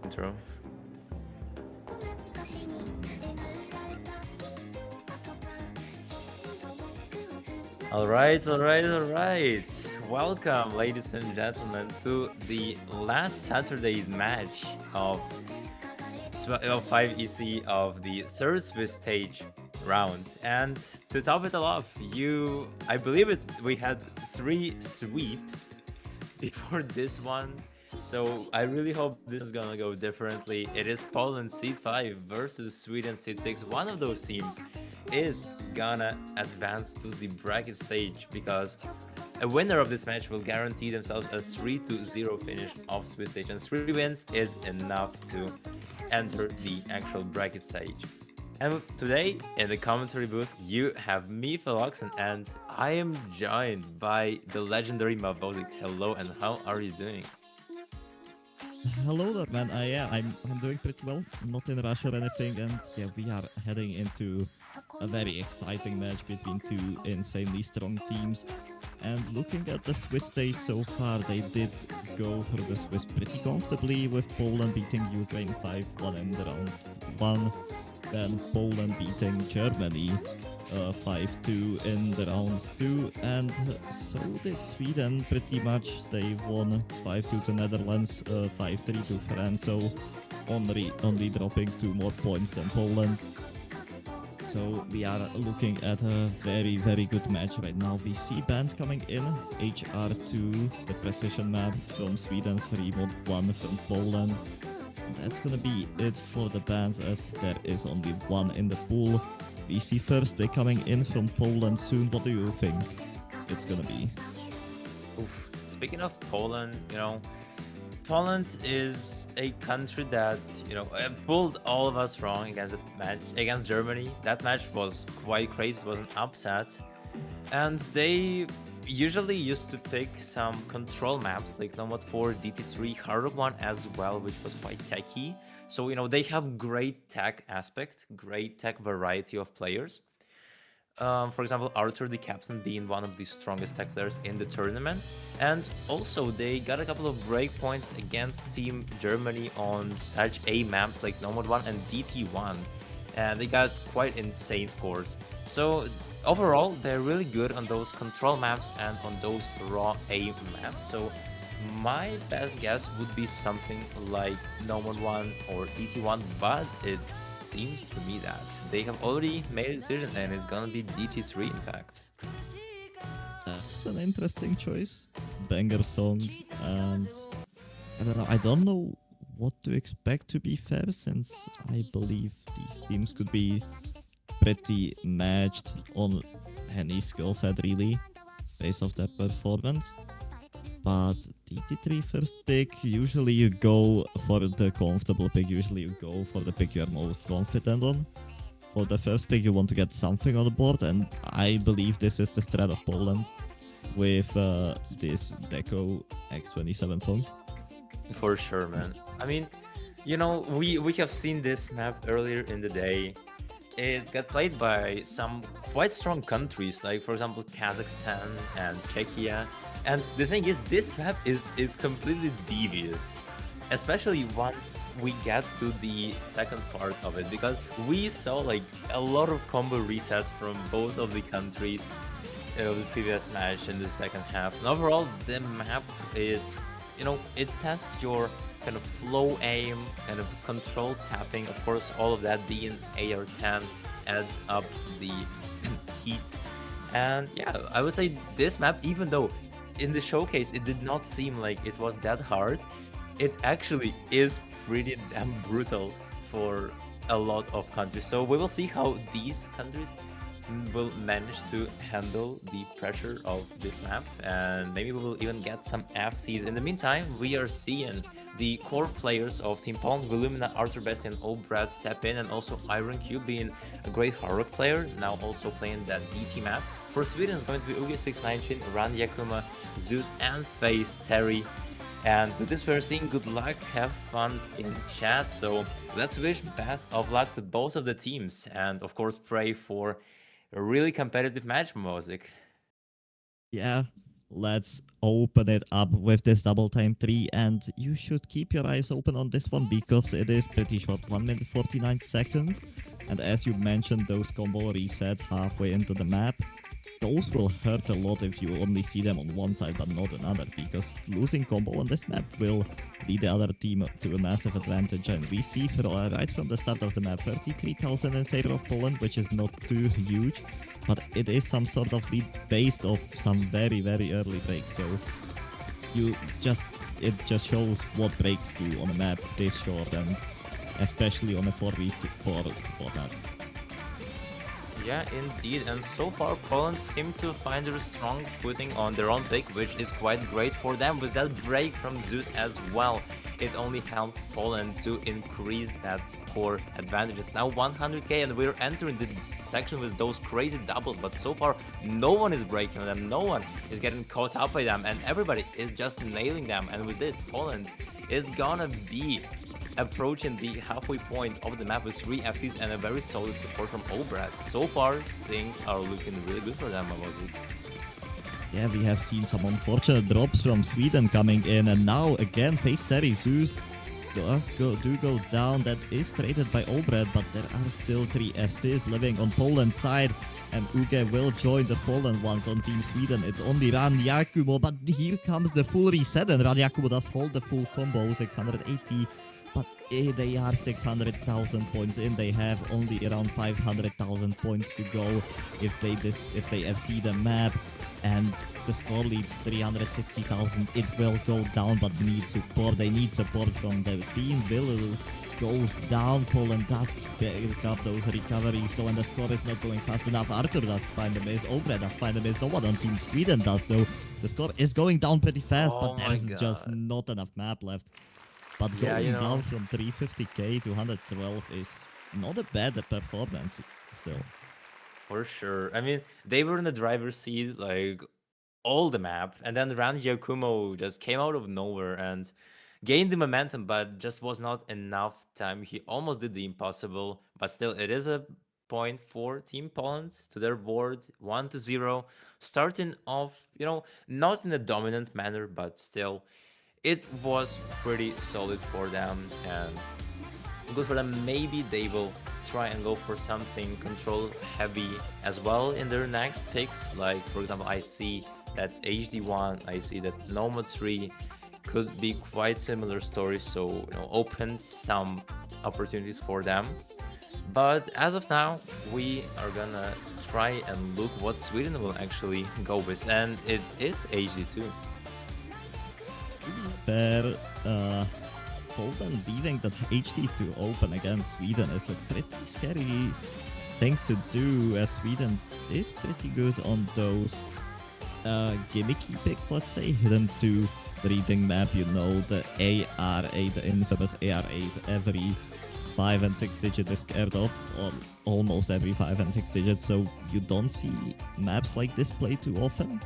intro. All right, all right, all right. Welcome, ladies and gentlemen, to the last Saturday's match of 5EC of the third Swiss stage round. And to top it all off, I believe we had three sweeps before this one. So I really hope this is gonna go differently. It is Poland seed 5 versus Sweden seed 6. One of those teams is gonna advance to the bracket stage because a winner of this match will guarantee themselves a 3-0 finish of Swiss stage, and 3 wins is enough to enter the actual bracket stage. And today in the commentary booth, you have me, Philoxen, and I am joined by the legendary Mavozic. Hello, and how are you doing? Hello there, man. I'm doing pretty well. Not in a rush or anything, and yeah, we are heading into a very exciting match between two insanely strong teams. And looking at the Swiss stage so far, they did go for the Swiss pretty comfortably, with Poland beating Ukraine 5-1 in the round 1, then Poland beating Germany 5-2 in the round 2, and so did Sweden pretty much. They won 5-2 to Netherlands, 5-3 to France, so only dropping 2 more points than Poland. So we are looking at a very, very good match right now. We see bans coming in, HR2, the precision map from Sweden, Fremont 1 from Poland. That's gonna be it for the bans, as there is only one in the pool. We see first pick coming in from Poland soon. What do you think it's gonna be? Oof. Speaking of Poland, Poland is a country that, pulled all of us wrong against the match against Germany. That match was quite crazy. It was an upset. And they usually used to pick some control maps like Nomad 4, DT3, Hard 1 as well, which was quite techy. So, they have great tech aspect, great tech variety of players. For example, Arthur, the captain, being one of the strongest tech players in the tournament. And also, they got a couple of breakpoints against Team Germany on such A maps like Nomad 1 and DT1. And they got quite insane scores. So, overall, they're really good on those control maps and on those raw A maps. So, my best guess would be something like Nomad 1 or DT1, but it seems to me that they have already made a decision and it's gonna be DT3 in fact. That's an interesting choice. Banger song, and I don't know what to expect, to be fair, since I believe these teams could be pretty matched on any skill set, really, based off their performance. But DT3 first pick, usually you go for the comfortable pick, usually you go for the pick you're most confident on. For the first pick, you want to get something on the board, and I believe this is the strat of Poland with this Deco X27 song. For sure, man. I mean, we have seen this map earlier in the day. It got played by some quite strong countries, like for example Kazakhstan and Czechia. And the thing is, this map is completely devious, especially once we get to the second part of it, because we saw like a lot of combo resets from both of the countries of the previous match in the second half. And overall, the map it tests your kind of flow aim, kind of control tapping. Of course, all of that being AR10 adds up the heat. And yeah, I would say this map, even though in the showcase it did not seem like it was that hard, it actually is pretty damn brutal for a lot of countries. So we will see how these countries will manage to handle the pressure of this map, and maybe we will even get some FCs. In the meantime, we are seeing the core players of Team Poland, Willumina, Arthur Best, and Obrad step in, and also Iron Cube being a great Haruk player, now also playing that DT map. For Sweden, it's going to be Ugi619, Ran Yakuma, Zeus, and Face Terry. And with this, we're seeing good luck, have fun in chat. So let's wish best of luck to both of the teams, and of course, pray for a really competitive match, Mosik. Yeah, let's open it up with this double time 3, and you should keep your eyes open on this one because it is pretty short, 1 minute 49 seconds. And as you mentioned, those combo resets halfway into the map, those will hurt a lot if you only see them on one side but not another, because losing combo on this map will lead the other team to a massive advantage. And we see right from the start of the map 33,000 in favor of Poland, which is not too huge, but it is some sort of lead based off some very early breaks. So you just it just shows what breaks do on a map this short, and especially on a 4v4 format. Yeah, indeed. And so far, Poland seem to find their strong footing on their own pick, which is quite great for them. With that break from Zeus as well, it only helps Poland to increase that score advantage. It's now 100k, and we're entering the section with those crazy doubles. But so far, no one is breaking them. No one is getting caught up by them, and everybody is just nailing them. And with this, Poland is gonna be approaching the halfway point of the map with 3 FCs and a very solid support from Obrat. So far, things are looking really good for them, Mavozit. Yeah, we have seen some unfortunate drops from Sweden coming in, and now again, Face Terry Zeus do go down. That is traded by Obrat, but there are still 3 FCs living on Poland's side, and Uge will join the fallen ones on Team Sweden. It's only Ran Yakumo, but here comes the full reset, and Ran Yakumo does hold the full combo, 680. But they are 600,000 points in. They have only around 500,000 points to go if they FC the map, and the score leads 360,000. It will go down, but need support. They need support from the team. Will goes down. Poland does pick up those recoveries though, and the score is not going fast enough. Arthur does find a miss. Obred does find a miss. No one on Team Sweden does though. The score is going down pretty fast, Oh but there my is just God. not enough map left. But Yeah, going you know. down from 350k to 112 is not a bad performance still. For sure. I mean, they were in the driver's seat like all the map, and then Randy Yakumo just came out of nowhere and gained the momentum, but just was not enough time. He almost did the impossible, but still, it is a point for Team Poland to their board, 1-0, starting off, not in a dominant manner, but still, it was pretty solid for them and good for them. Maybe they will try and go for something control heavy as well in their next picks. Like, for example, I see that HD1, I see that Nomad 3 could be quite similar stories, so open some opportunities for them. But as of now, we are gonna try and look what Sweden will actually go with, and it is HD2. Fair, Poland leaving that HD2 open against Sweden is a pretty scary thing to do, as Sweden is pretty good on those gimmicky picks, let's say, hidden to the reading map, the AR8, the infamous AR8, every 5 and 6 digit is scared of, or almost every 5 and 6 digits, so you don't see maps like this played too often.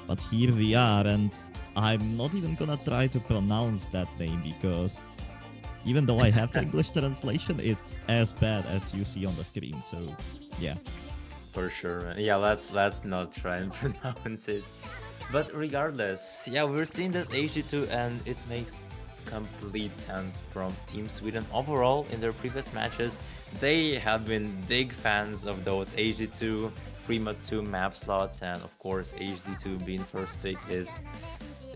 But here we are, and I'm not even gonna try to pronounce that name because even though I have the English translation, it's as bad as you see on the screen, so yeah. For sure, man. Yeah, let's not try and pronounce it. But regardless, yeah, we're seeing that HD2, and it makes complete sense from Team Sweden overall in their previous matches. They have been big fans of those HD2, Freema 2 map slots, and of course HD2 being first pick is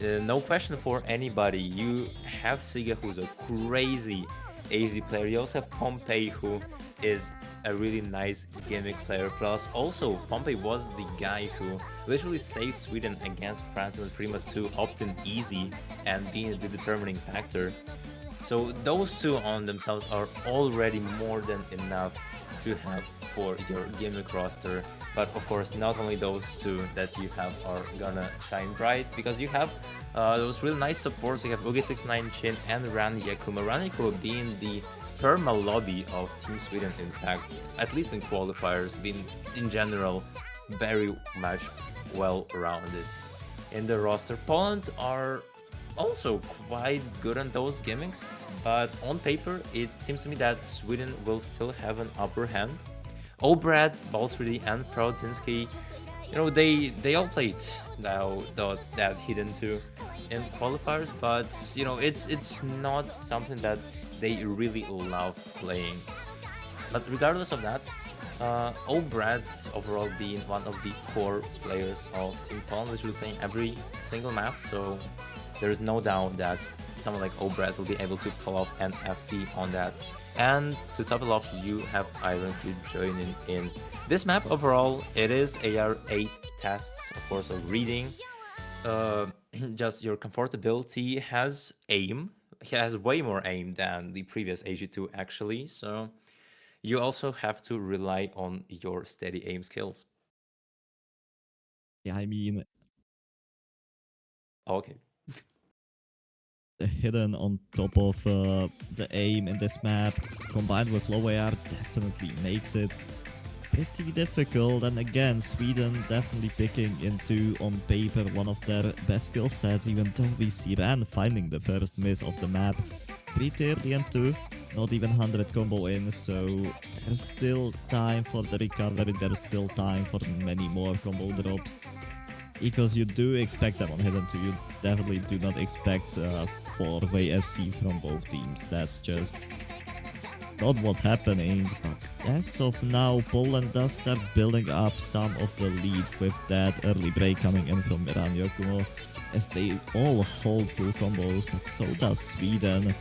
no question for anybody. You have Siga, who's a crazy HD player. You also have Pompey, who is a really nice gimmick player. Plus, also, Pompey was the guy who literally saved Sweden against France when Freema 2 opted easy and being the determining factor. So those two on themselves are already more than enough to have for your gimmick roster. But of course, not only those two that you have are gonna shine bright, because you have those really nice supports. You have Uge69 Chin and Ran Yakumo. Ran Yakumo being the perma lobby of Team Sweden, in fact, at least in qualifiers, being in general very much well-rounded in the roster. Poland are also quite good on those gimmicks, but on paper it seems to me that Sweden will still have an upper hand. Obrad, Balsrudi and Fraudzinski they all played now that hidden two in qualifiers, but it's not something that they really love playing. But regardless of that, O'Brad overall being one of the core players of Team Poland, which will play every single map, so there is no doubt that someone like O'Brad will be able to pull off an FC on that. And to top it off, you have IronCube joining in this map. Overall, it is AR8 tests, of course, of reading. Just your comfortability has aim. He has way more aim than the previous AG2 actually, so you also have to rely on your steady aim skills. Yeah, I mean, Okay. the hidden on top of the aim in this map, combined with low AR, definitely makes it pretty difficult. And again, Sweden definitely picking into, on paper, one of their best skill sets, even though we see Ran finding the first miss of the map pretty early into, not even 100 combo in, so there's still time for the recovery, there's still time for many more combo drops. Because you do expect them on Hidden 2, you definitely do not expect 4-way FC from both teams. That's just not what's happening. But as of now, Poland does start building up some of the lead with that early break coming in from Miran Yokumo, as they all hold full combos, but so does Sweden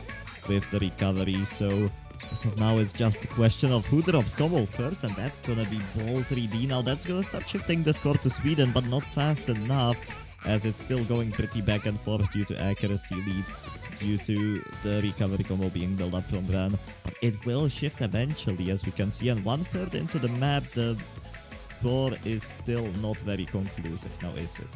with the recovery. So as of now, it's just a question of who drops combo first, and that's gonna be Ball 3D. Now that's gonna start shifting the score to Sweden, but not fast enough, as it's still going pretty back and forth due to accuracy leads, due to the recovery combo being built up from Ran. But it will shift eventually, as we can see, and 1/3 into the map, the score is still not very conclusive now, is it?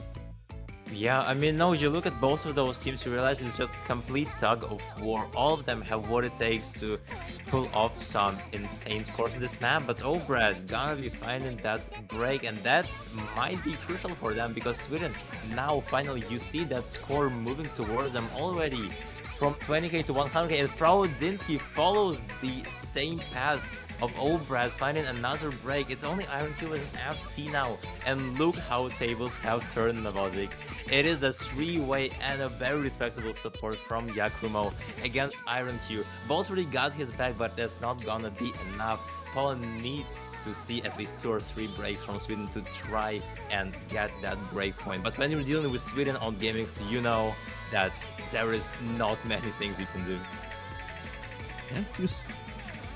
Yeah, I mean, no, you look at both of those teams, you realize it's just complete tug of war. All of them have what it takes to pull off some insane scores in this map, but O'Brad gonna be finding that break, and that might be crucial for them, because Sweden, now finally you see that score moving towards them already from 20k to 100k, and Frauzinski follows the same path of O'Brad, finding another break. It's only IronCube as an FC now, and look how tables have turned, Navozik. It is a 3-way and a very respectable support from Yakumo against IronCube. Both really got his back, but that's not gonna be enough. Poland needs to see at least 2 or 3 breaks from Sweden to try and get that break point. But when you're dealing with Sweden on GameX, you know that there is not many things you can do. As you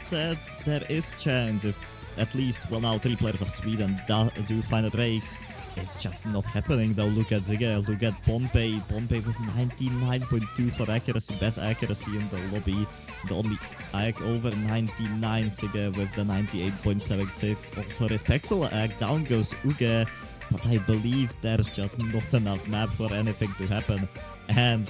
said, there is chance if at least, well, now 3 players of Sweden do find a break. It's just not happening though. Look at Zige, look at Pompey. Pompey with 99.2 for accuracy, best accuracy in the lobby. The only AG over 99, Zige with the 98.76. Also respectful AG, down goes Uge. But I believe there's just not enough map for anything to happen. And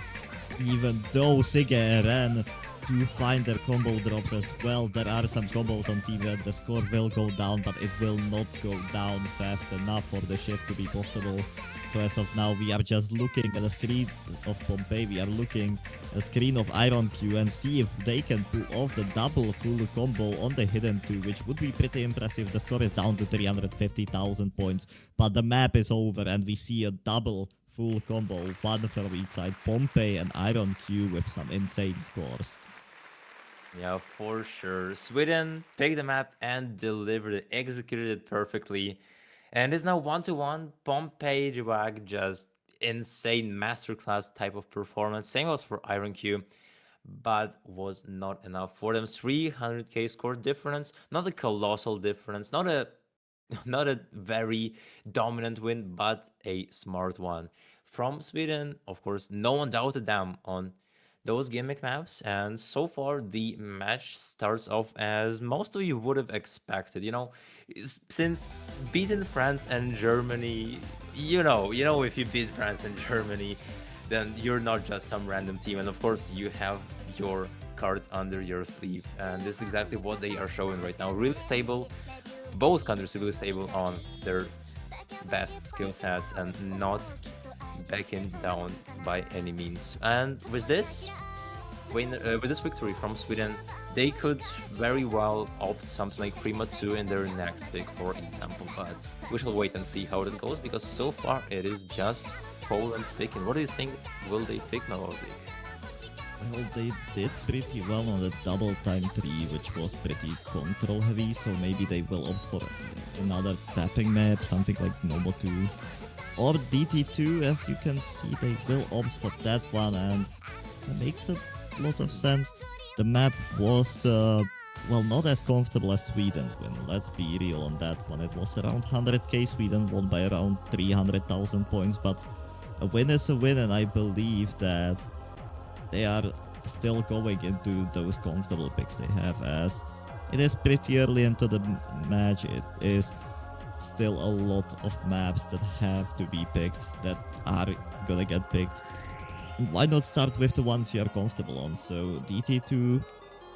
even though Zige and Ren to find their combo drops as well, there are some combos on Team Red. The score will go down, but it will not go down fast enough for the shift to be possible. So as of now, we are just looking at a screen of Pompey, we are looking at a screen of IronCube and see if they can pull off the double full combo on the Hidden 2, which would be pretty impressive. The score is down to 350,000 points, but the map is over and we see a double full combo, one from each side, Pompey and IronCube with some insane scores. Yeah, for sure. Sweden picked the map and delivered it, executed it perfectly. And it's now 1-1. Pompey Riwag, just insane masterclass type of performance. Same was for IronCube, but was not enough for them. 300k score difference, not a colossal difference, not a very dominant win, but a smart one from Sweden. Of course, no one doubted them on those gimmick maps, and so far the match starts off as most of you would have expected. Since beating France and Germany, if you beat France and Germany, then you're not just some random team, and of course you have your cards under your sleeve, and this is exactly what they are showing right now. Really stable, both countries really stable on their best skill sets and not backing down by any means. And with this, with this victory from Sweden, they could very well opt something like Prima 2 in their next pick, for example. But we shall wait and see how this goes because so far it is just Poland picking. What do you think? Will they pick Malosi? Well, they did pretty well on the double time 3, which was pretty control heavy, so maybe they will opt for another tapping map, something like Nobo 2 or DT2. As you can see, they will opt for that one, and it makes a lot of sense. The map was, well, not as comfortable as Sweden win. Let's be real on that one. It was around 100k. Sweden won by around 300,000 points, but a win is a win, and I believe that they are still going into those comfortable picks they have, as it is pretty early into the match. It is still a lot of maps that have to be picked, that are gonna get picked. Why not start with the ones you are comfortable on? So DT2,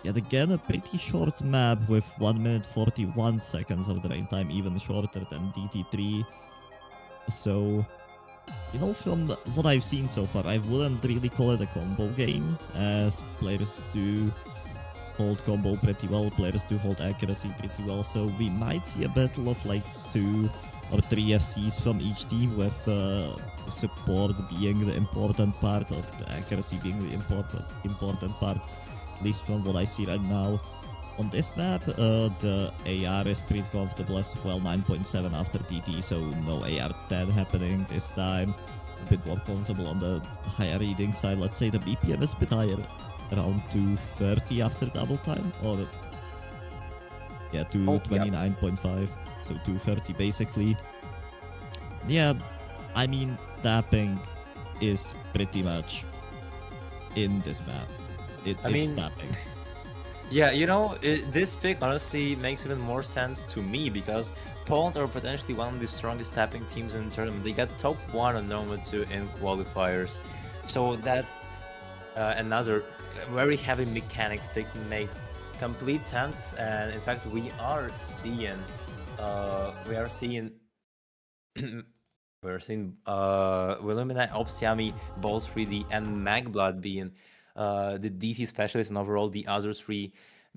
yet again a pretty short map with 1 minute 41 seconds of drain time, even shorter than DT3. So, you know, from what I've seen so far, I wouldn't really call it a combo game, as players do hold combo pretty well, players do hold accuracy pretty well, so we might see a battle of like 2 or 3 FCs from each team, with support being the important part, or the accuracy being the important part, at least from what I see right now. On this map, the AR is pretty comfortable as well, 9.7 after DT, so no AR 10 happening this time. A bit more comfortable on the higher reading side. Let's say the BPM is a bit higher, around 230 after double time, or yeah, 229.5, so 230 basically. Yeah, I mean, tapping is pretty much in this map. It's tapping. Yeah, you know, this pick honestly makes even more sense to me because Poland are potentially one of the strongest tapping teams in the tournament. They got top 1 on Noma 2 in qualifiers. So that another very heavy mechanics pick makes complete sense. And in fact, we are seeing Willumina, Opsiami, Balls 3D, and Magblood being the DT specialist, and overall the other 3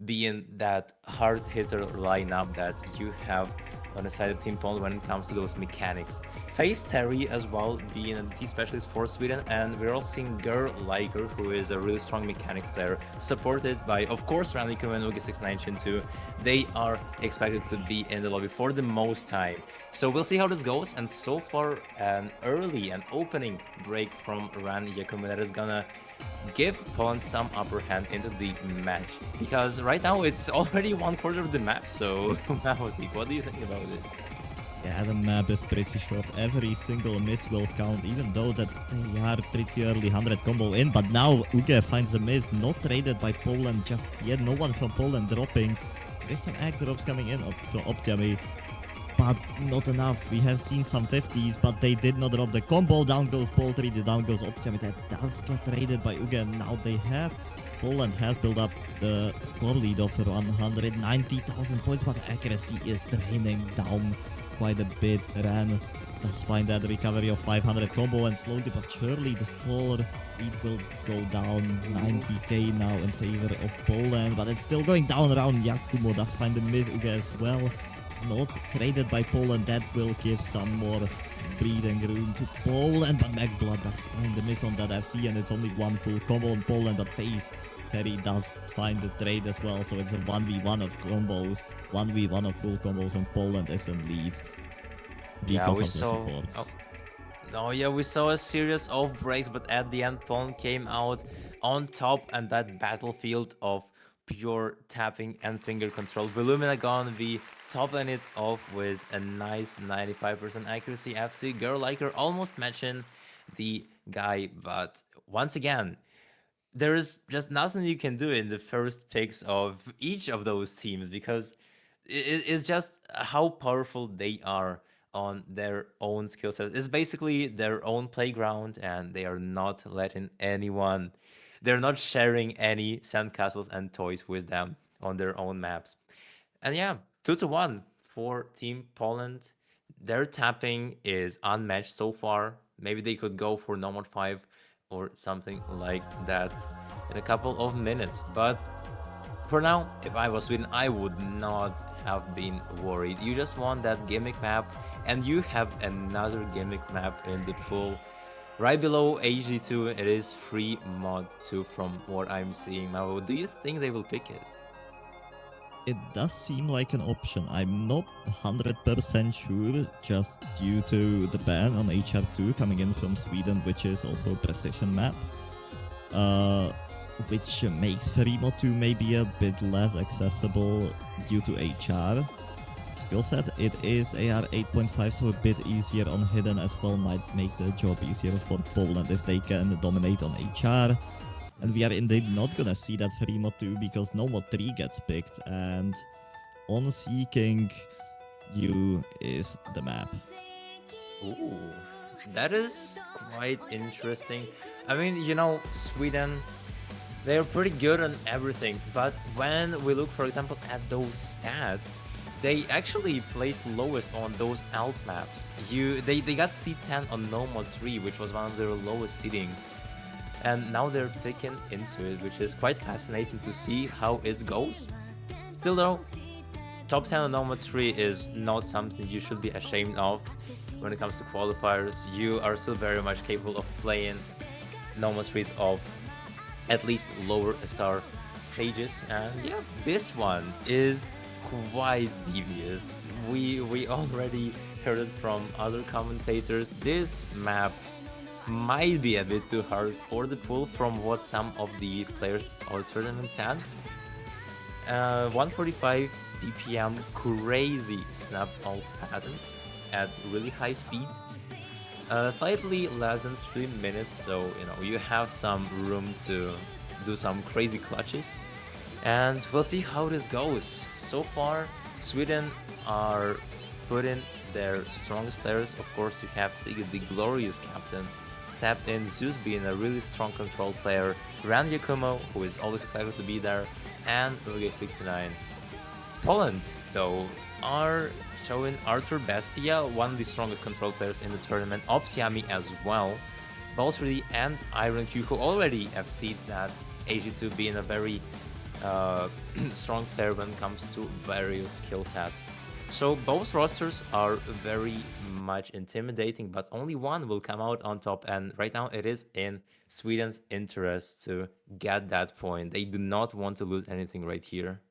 being that hard hitter lineup that you have on the side of Team Poland when it comes to those mechanics. Face Terry as well being a DT specialist for Sweden, and we're also seeing Girl Liker, who is a really strong mechanics player, supported by, of course, Randy Kuma and Ugi692 too. They are expected to be in the lobby for the most time. So we'll see how this goes, and so far an opening break from Ran Yakumo that is gonna give Poland some upper hand into the match, because right now it's already 1/4 of the map. So Mavosik, what do you think about it? Yeah, the map is pretty short. Every single miss will count, even though that they are pretty early 100 combo in. But now Uge finds a miss, not traded by Poland just yet. No one from Poland dropping. There's some act drops coming in from Optiami, but not enough. We have seen some 50s, but they did not drop the combo. Down goes Paul 3D, down goes Optiami. That does get traded by Uge. And now they have, Poland has built up the score lead of around 190,000 points, but accuracy is draining down quite a bit. Ran does find that recovery of 500 combo, and slowly but surely the score lead will go down. 90k now in favor of Poland, but it's still going down around. Yakumo does find the miss. Uge as well, not traded by Poland. That will give some more breathing room to Poland, but Magblood does find the miss on that FC, and it's only one full combo on Poland, but Face Terry does find the trade as well, so it's a 1v1 of combos, 1v1 of full combos, and Poland is in lead because of the supports. We saw a series of breaks, but at the end Poland came out on top, and that battlefield of pure tapping and finger control. Willumina gonna be topping it off with a nice 95% accuracy FC. Girl Liker almost matching the guy, but once again, there is just nothing you can do in the first picks of each of those teams, because it's just how powerful they are on their own skill set. It's basically their own playground, and they are not letting anyone, they're not sharing any sandcastles and toys with them on their own maps. And yeah, 2-1 for Team Poland. Their tapping is unmatched so far. Maybe they could go for Nomad 5 or something like that. in a couple of minutes. But for now, if I was Sweden, I would not have been worried. You just want that gimmick map, and you have another gimmick map in the pool. Right below AG2, it is free mod 2 from what I'm seeing now. Do you think they will pick it? It does seem like an option. I'm not 100% sure, just due to the ban on HR2 coming in from Sweden, which is also a precision map. Which makes Ferimo 2 maybe a bit less accessible due to HR skill set. It is AR 8.5, so a bit easier on hidden as well, might make the job easier for Poland if they can dominate on HR. And we are indeed not gonna see that Ferimo 2 because no mod 3 gets picked, and on Seeking U is the map. Ooh, that is quite interesting. I mean, you know, Sweden, they're pretty good on everything, but when we look, for example, at those stats, they actually placed lowest on those alt maps. They got C10 on No Mod 3, which was one of their lowest seedings. And now they're picking into it, which is quite fascinating to see how it goes. Still though, top 10 on No Mod 3 is not something you should be ashamed of when it comes to qualifiers. You are still very much capable of playing No Mod 3s of at least lower star stages. And yeah, this one is quite devious. We already heard it from other commentators. This map might be a bit too hard for the pool from what some of the players of the tournament said. 145 BPM, crazy snap alt patterns at really high speed. Slightly less than 3 minutes, so you know you have some room to do some crazy clutches. And we'll see how this goes. So far, Sweden are putting their strongest players. Of course, you have Sigurd, the glorious captain, stepped in, Zeus being a really strong control player, Ran Yakumo, who is always excited to be there, and Uge69. Poland, though, are showing Arthur Bestia, one of the strongest control players in the tournament, Opsiami as well, Balsrudi and Iron Q, who already have seen that AG2 being a very strong player when it comes to various skill sets. So both rosters are very much intimidating, but only one will come out on top, and right now it is in Sweden's interest to get that point. They do not want to lose anything right here.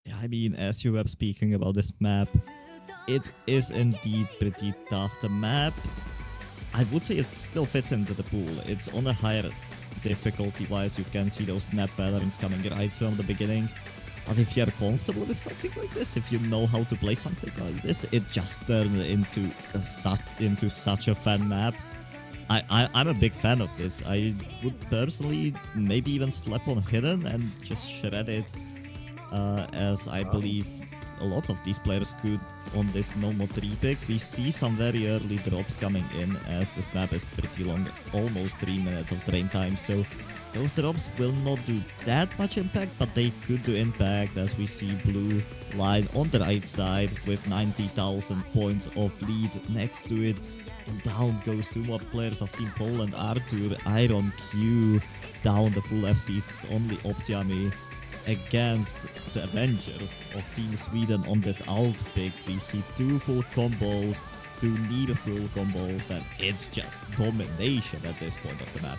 Yeah, I mean, as you were speaking about this map, it is indeed pretty tough. The map, I would say it still fits into the pool. It's on a higher difficulty-wise. You can see those snap patterns coming right from the beginning. But if you're comfortable with something like this, if you know how to play something like this, it just turns into such a fun map. I'm a big fan of this. I would personally maybe even slap on Hidden and just shred it, as I believe a lot of these players could on this No Mod 3 pick. We see some very early drops coming in as this map is pretty long, almost 3 minutes of drain time, so those drops will not do that much impact, but they could do impact as we see Blue line on the right side with 90,000 points of lead next to it. And down goes two more players of Team Poland, Arthur, Iron Q, down the full FC's only Optiami against the Avengers of Team Sweden on this alt pick. We see two full combos, two near full combos, and it's just domination at this point of the map.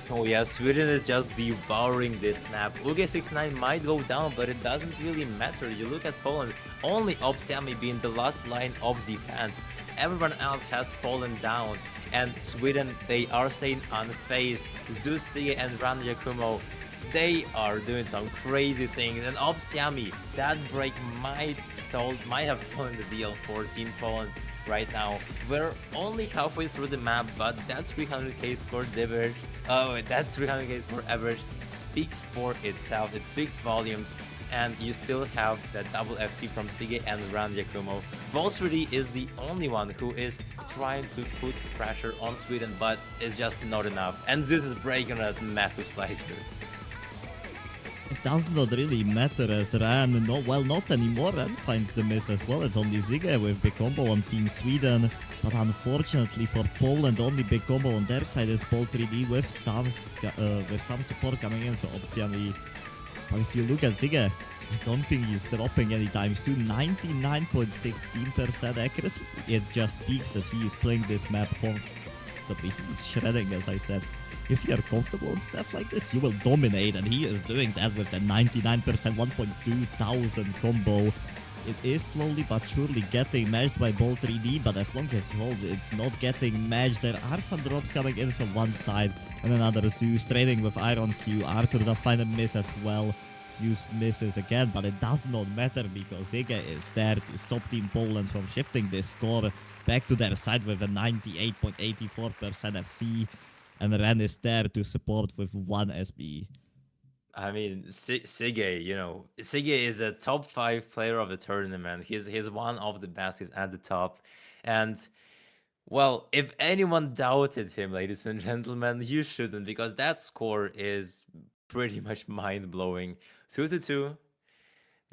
Oh yeah, Sweden is just devouring this map. Uge69 might go down, but it doesn't really matter. You look at Poland, only Opsiami being the last line of defense. Everyone else has fallen down, and Sweden, they are staying unfazed. Zeus, Sige, and Ran Yakumo, they are doing some crazy things, and Opsiami, that break might have stolen the deal for Team Poland right now. We're only halfway through the map, but that 300k score average, that 300k score average speaks for itself. It speaks volumes, and you still have that double FC from Sige and Ran Yakumo. Balsrudi is the only one who is trying to put pressure on Sweden, but it's just not enough. And Zeus is breaking a massive slice here. it does not really matter as Ran, not anymore. Ran finds the miss as well. It's only Ziggy with big combo on Team Sweden. But unfortunately for Poland, only big combo on their side is Bolt 3D with some support coming in for Optiami. But if you look at Ziggy, I don't think he's dropping anytime soon. 99.16% accuracy. It just speaks that he is playing this map comfortably. He's shredding, as I said. If you're comfortable on stuff like this, you will dominate, and he is doing that with the 99% 1.2 thousand combo. It is slowly but surely getting matched by Bolt 3D, but as long as he holds, it's not getting matched. There are some drops coming in from one side, and another Zeus trading with Iron Q. Arthur does find a miss as well. Zeus misses again, but it does not matter because Ziggy is there to stop Team Poland from shifting this score back to their side with a 98.84% FC. And Ren is there to support with 1 SB. I mean, Sige, Sige is a top 5 player of the tournament. He's one of the best. He's at the top. And, well, if anyone doubted him, ladies and gentlemen, you shouldn't, because that score is pretty much mind-blowing. 2-2.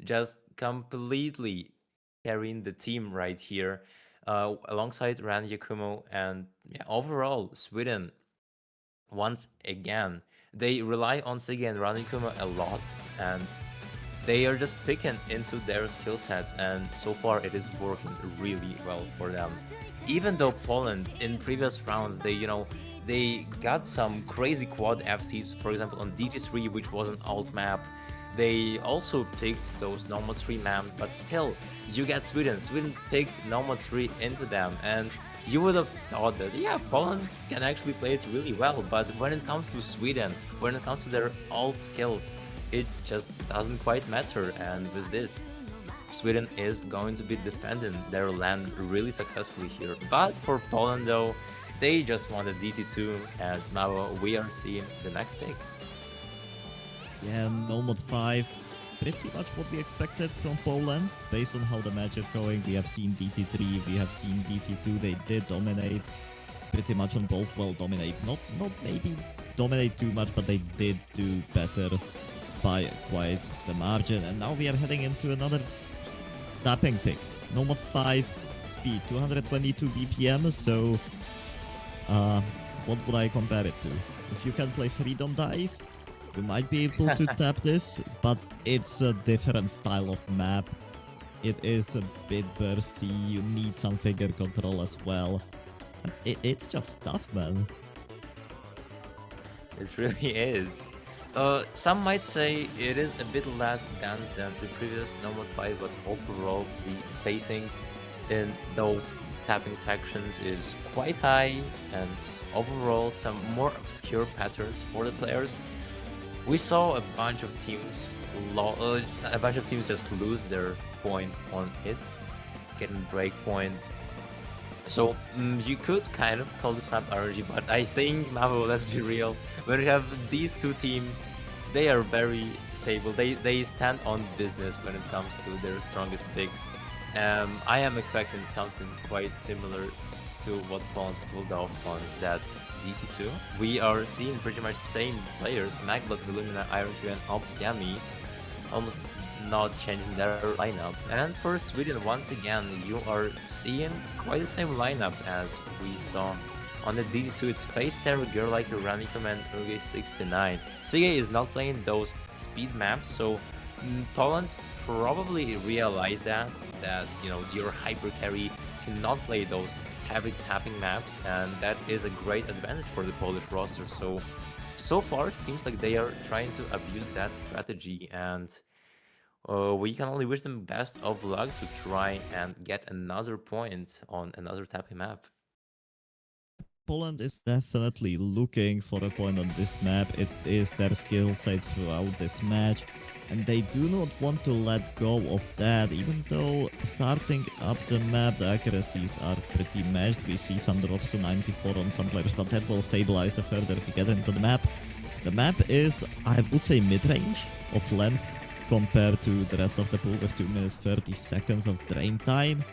Just completely carrying the team right here. Alongside Ran Yakumo. And, yeah, overall, Sweden, once again, they rely on Ziggy and Ranikuma a lot, and they are just picking into their skill sets, and so far it is working really well for them. Even though Poland in previous rounds, they got some crazy quad FCs, for example on DT3, which was an alt map. They also picked those normal 3 maps, but still, you get Sweden. Sweden picked normal 3 into them, and you would have thought that, yeah, Poland can actually play it really well, but when it comes to Sweden, when it comes to their alt skills, it just doesn't quite matter. And with this, Sweden is going to be defending their land really successfully here. But for Poland though, they just wanted DT2, and now we are seeing the next pick. Yeah, Nomad 5. Pretty much what we expected from Poland, based on how the match is going. We have seen DT3, we have seen DT2, they did dominate pretty much on both. Well, dominate, not maybe dominate too much, but they did do better by quite the margin. And now we are heading into another tapping pick. Nomad 5 speed, 222 BPM, so what would I compare it to? If you can play Freedom Dive, you might be able to tap this, but it's a different style of map. It is a bit bursty, you need some figure control as well. It's just tough, man. It really is. Some might say it is a bit less dense than the previous Nomad 5, but overall the spacing in those tapping sections is quite high, and overall some more obscure patterns for the players. We saw a bunch of teams just lose their points on it, getting break points. So you could kind of call this map RNG, but I think, Mavo, let's be real, when you have these two teams, they are very stable. They stand on business when it comes to their strongest picks. I am expecting something quite similar to what Poland pulled off on that DT2. We are seeing pretty much the same players, Magblood, Illumina, IronQ, and Opsiami, almost not changing their lineup. And for Sweden, once again, you are seeing quite the same lineup as we saw on the DT2. It's Face Terror, Girl Like Ranicum, and Urge69. Sige is not playing those speed maps, so Poland probably realized that your hyper carry cannot play those heavy tapping maps, and that is a great advantage for the Polish roster. So far it seems like they are trying to abuse that strategy, and we can only wish them best of luck to try and get another point on another tapping map. Poland is definitely looking for a point on this map. It is their skill set throughout this match, and they do not want to let go of that. Even though starting up the map, the accuracies are pretty matched. We see some drops to 94 on some players, but that will stabilize the further we get into the map. The map is, I would say, mid-range of length compared to the rest of the pool with 2 minutes 30 seconds of drain time.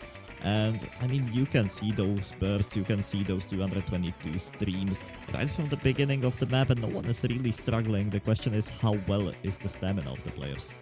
And I mean, you can see those bursts, you can see those 222 streams right from the beginning of the map, and no one is really struggling. The question is, how well is the stamina of the players?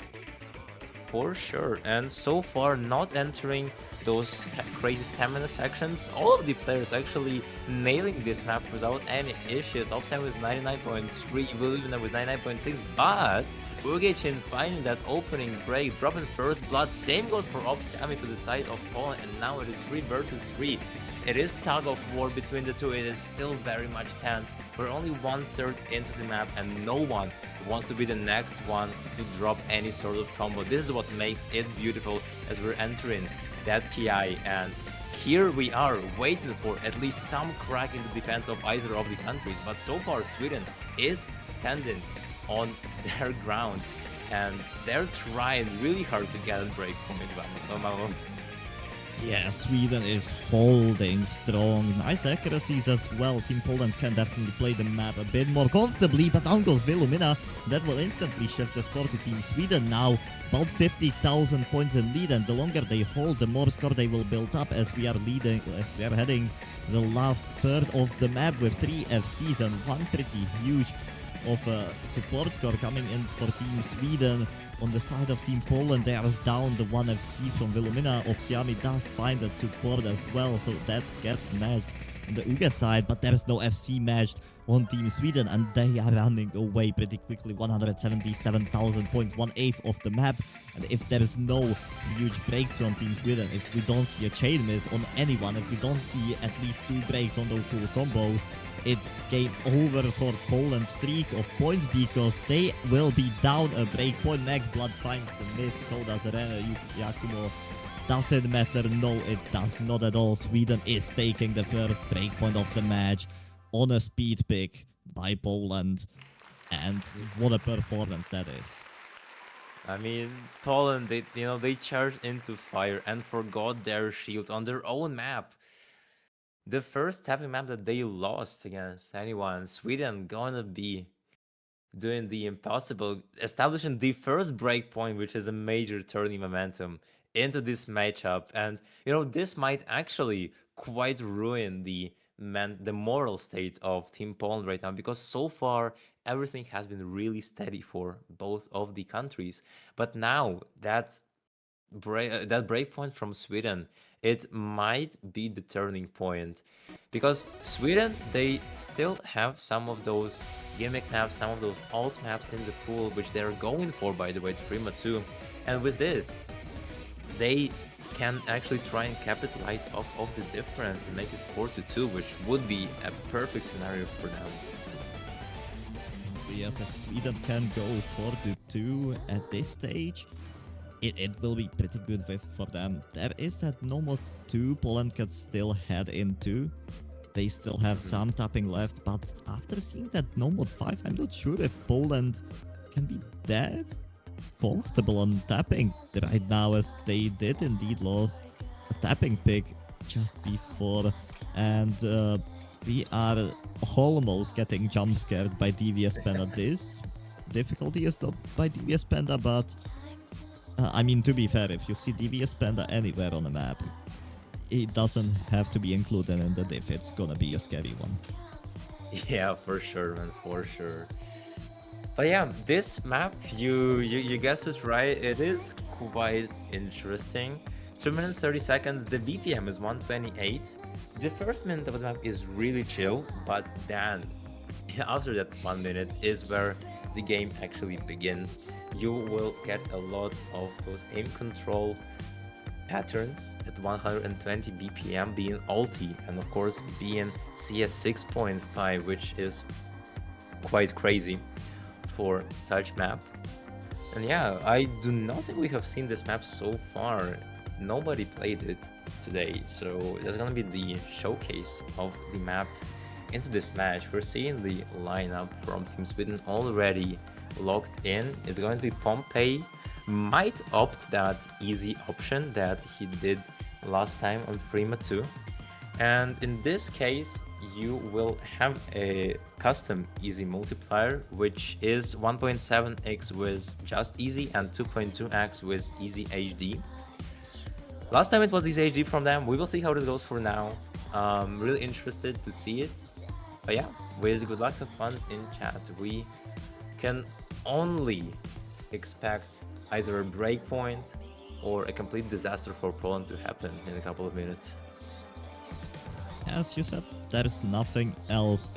For sure, and so far not entering those crazy stamina sections. All of the players actually nailing this map without any issues. Opsam with 99.3, William with 99.6, but Urgichin finding that opening break, dropping first blood. Same goes for Opsami to the side of Poland, and now it is 3 versus 3. It is tug of war between the two. It is still very much tense. We're only 1/3 into the map, and no one wants to be the next one to drop any sort of combo. This is what makes it beautiful as we're entering that PI, and here we are waiting for at least some crack in the defense of either of the countries. But so far Sweden is standing on their ground, and they're trying really hard to get a break from it. Yeah, Sweden is holding strong. Nice accuracies as well. Team Poland can definitely play the map a bit more comfortably, but down goes Vilumina. That will instantly shift the score to Team Sweden now. About 50,000 points in lead, and the longer they hold, the more score they will build up as we are heading the last third of the map with 3 FCs and one pretty huge of a support score coming in for Team Sweden. On the side of Team Poland, they are down the 1 FC from Vilumina. Opsiami does find that support as well, so that gets matched on the Uga side, but there's no FC matched on Team Sweden, and they are running away pretty quickly. 177,000 points, 1/8 of the map. And if there's no huge breaks from Team Sweden, if we don't see a chain miss on anyone, if we don't see at least 2 breaks on those full combos, it's game over for Poland's streak of points, because they will be down a breakpoint. Max Blood finds the miss, so does Rene Yakumo. Doesn't matter, no it does not at all. Sweden is taking the first breakpoint of the match on a speed pick by Poland, and what a performance that is. I mean, Poland, they charged into fire and forgot their shields on their own map. The first tapping map that they lost against anyone. Sweden gonna be doing the impossible, establishing the first breakpoint, which is a major turning momentum into this matchup. And this might actually quite ruin the moral state of Team Poland right now, because so far everything has been really steady for both of the countries. But now that breakpoint from Sweden, it might be the turning point, because Sweden, they still have some of those gimmick maps, some of those alt maps in the pool, which they're going for, by the way. It's Prima 2, and with this they can actually try and capitalize off of the difference and make it 4-2, which would be a perfect scenario for them. Yes, if Sweden can go 4-2 at this stage, it will be pretty good for them. There is that normal 2 Poland can still head into. They still have some tapping left, but after seeing that normal 5, I'm not sure if Poland can be that comfortable on tapping right now, as they did indeed lose a tapping pick just before, and we are almost getting jump scared by Devious Panda. This difficulty is not by Devious Panda, but I mean, to be fair, if you see Devious Panda anywhere on the map, it doesn't have to be included in the diff. It's gonna be a scary one. Yeah, for sure, man, for sure. But yeah, this map, you guessed it right, it is quite interesting. 2 minutes 30 seconds, the BPM is 128. The first minute of the map is really chill, but then after that 1 minute is where the game actually begins. You will get a lot of those aim control patterns at 120 BPM being ulti, and of course being CS 6.5, which is quite crazy for such map. And yeah, I do not think we have seen this map so far. Nobody played it today, so that's gonna be the showcase of the map into this match. We're seeing the lineup from Team Sweden already locked in. It's going to be Pompey. Might opt that easy option that he did last time on Prima 2. And in this case, you will have a custom easy multiplier, which is 1.7x with just easy and 2.2x with easy HD. Last time it was XHG from them. We will see how this goes for now. Really interested to see it. But yeah, with good luck and fun in chat. We can only expect either a breakpoint or a complete disaster for Poland to happen in a couple of minutes. As you said, there's nothing else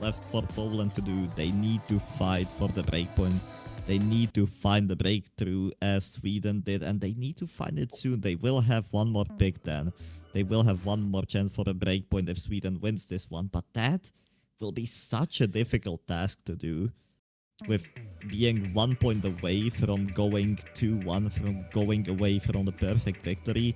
left for Poland to do. They need to fight for the breakpoint. They need to find the breakthrough as Sweden did, and they need to find it soon. They will have one more pick then. They will have one more chance for a breakpoint if Sweden wins this one, but that will be such a difficult task to do. With being 1 point away from going 2-1, from going away from the perfect victory.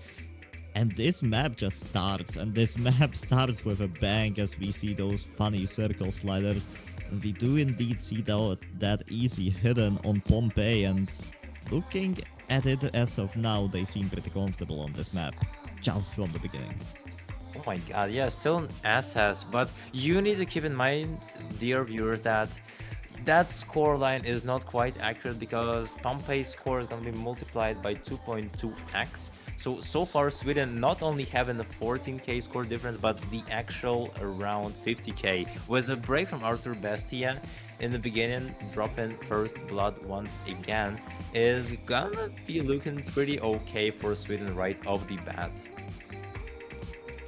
And this map just starts, and this map starts with a bang as we see those funny circle sliders. And we do indeed see that easy hidden on Pompey, and looking at it as of now, they seem pretty comfortable on this map, just from the beginning. Oh my god, yeah, still an SS, but you need to keep in mind, dear viewers, that that scoreline is not quite accurate because Pompey's score is going to be multiplied by 2.2x. So far, Sweden not only having a 14k score difference, but the actual around 50k. With a break from Arthur Bestia in the beginning, dropping first blood once again, is gonna be looking pretty okay for Sweden right off the bat.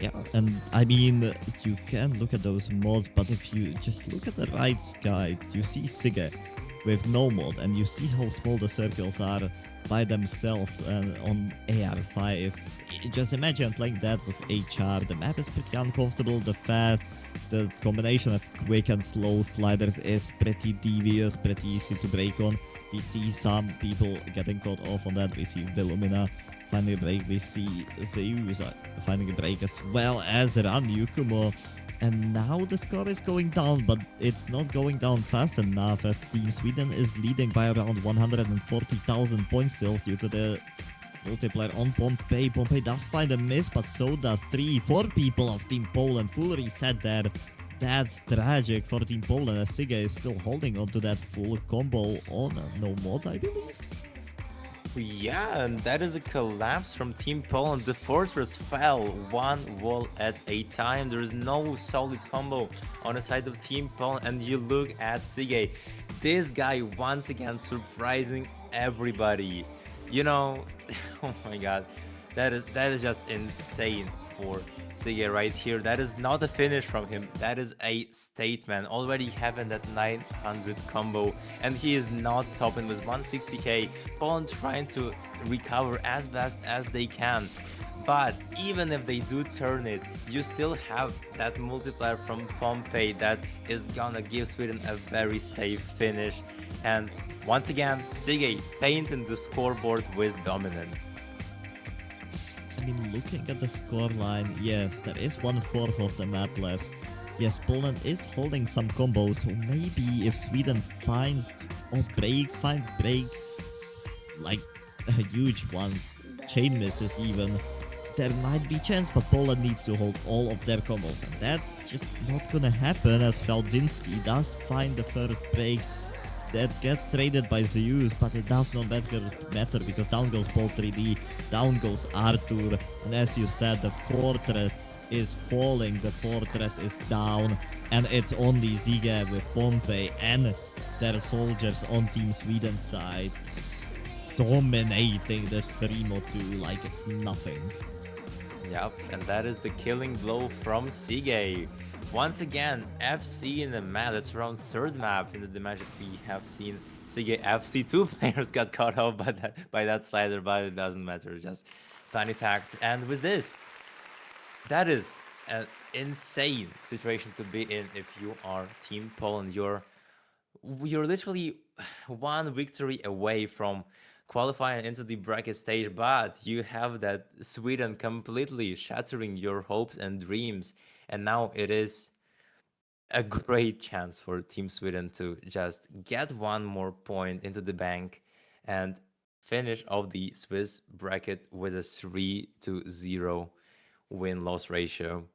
Yeah, and I mean, you can look at those mods, but if you just look at the right side, you see Sige with no mod, and you see how small the circles are by themselves on AR5. Just imagine playing that with HR. The map is pretty uncomfortable, the combination of quick and slow sliders is pretty devious, pretty easy to break on. We see some people getting caught off on that. We see Willumina finding a break, we see Zeus finding a break as well as Ran Yukumo. And now the score is going down, but it's not going down fast enough as Team Sweden is leading by around 140,000 points still due to the multiplier on Pompey. Pompey does find a miss, but so does 3-4 people of Team Poland. Full reset there. That's tragic for Team Poland as Sige is still holding on to that full combo on no mod, I believe. Yeah, and that is a collapse from Team Poland. The fortress fell one wall at a time. There is no solid combo on the side of Team Poland, and you look at Sige. This guy once again surprising everybody. You know, oh my god, that is just insane for Sige right here. That is not a finish from him, that is a statement. Already having that 900 combo, and he is not stopping with 160k. Poland trying to recover as best as they can, but even if they do turn it, you still have that multiplier from Pompey that is gonna give Sweden a very safe finish. And once again, Sige painting the scoreboard with dominance. I mean, looking at the scoreline, yes, there is 1/4 of the map left. Yes, Poland is holding some combos, so maybe if Sweden finds breaks, like huge ones, chain misses even, there might be chance, but Poland needs to hold all of their combos, and that's just not gonna happen as Raudzinski does find the first break. That gets traded by Zeus, but it does not matter because down goes Bolt 3D, down goes Arthur, and as you said, the fortress is falling, the fortress is down, and it's only Sige with Pompey and their soldiers on Team Sweden side dominating this Frimo 2 like it's nothing. Yep, and that is the killing blow from Sige. Once again, FC in the map. That's around third map in the match that we have seen Sige FC. 2 players got caught off by that slider, but it doesn't matter. Just funny fact. And with this, that is an insane situation to be in if you are Team Poland. You're literally one victory away from qualifying into the bracket stage, but you have that Sweden completely shattering your hopes and dreams. And now it is a great chance for Team Sweden to just get one more point into the bank and finish off the Swiss bracket with a 3-0 win-loss ratio.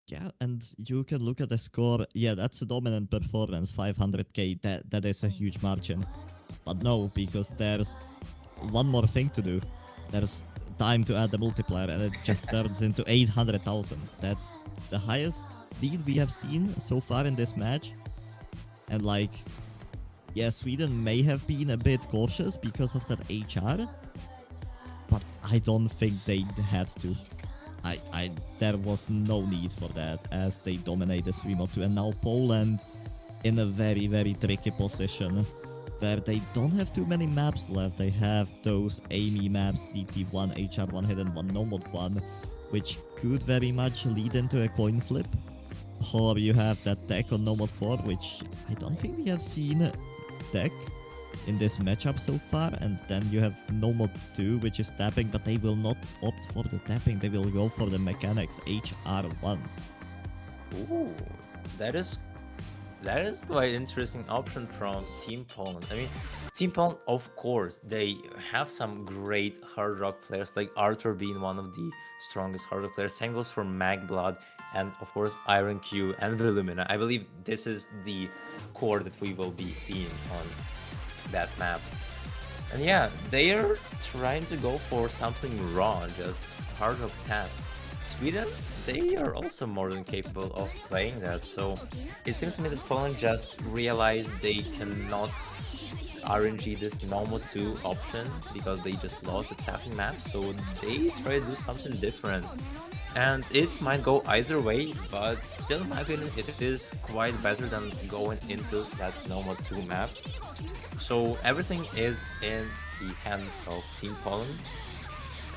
Yeah, and you can look at the score. Yeah, that's a dominant performance, 500k. That is a huge margin. But no, because there's one more thing to do. There's time to add the multiplier, and it just turns into 800,000. That's the highest lead we have seen so far in this match. And like, yeah, Sweden may have been a bit cautious because of that HR, but I don't think they had to. There was no need for that, as they dominated Streamo 2, and now Poland in a very, very tricky position where they don't have too many maps left. They have those Amy maps, DT1, HR1 Hidden 1, Nomad 1, which could very much lead into a coin flip. Or you have that tech on Nomad 4, which I don't think we have seen tech in this matchup so far. And then you have Nomad 2, which is tapping, but they will not opt for the tapping. They will go for the mechanics HR1. Ooh, that is quite interesting option from Team Poland. I mean, Team Poland, of course, they have some great hard rock players, like Arthur being one of the strongest hard rock players. Same goes for Magblood, and of course Iron Q and Willumina. I believe this is the core that we will be seeing on that map. And yeah, they are trying to go for something raw, just hard rock test. Sweden, they are also more than capable of playing that, so it seems to me that Poland just realized they cannot RNG this Nomad 2 option because they just lost the tapping map, so they try to do something different. And it might go either way, but still in my opinion it is quite better than going into that Nomad 2 map. So everything is in the hands of Team Poland,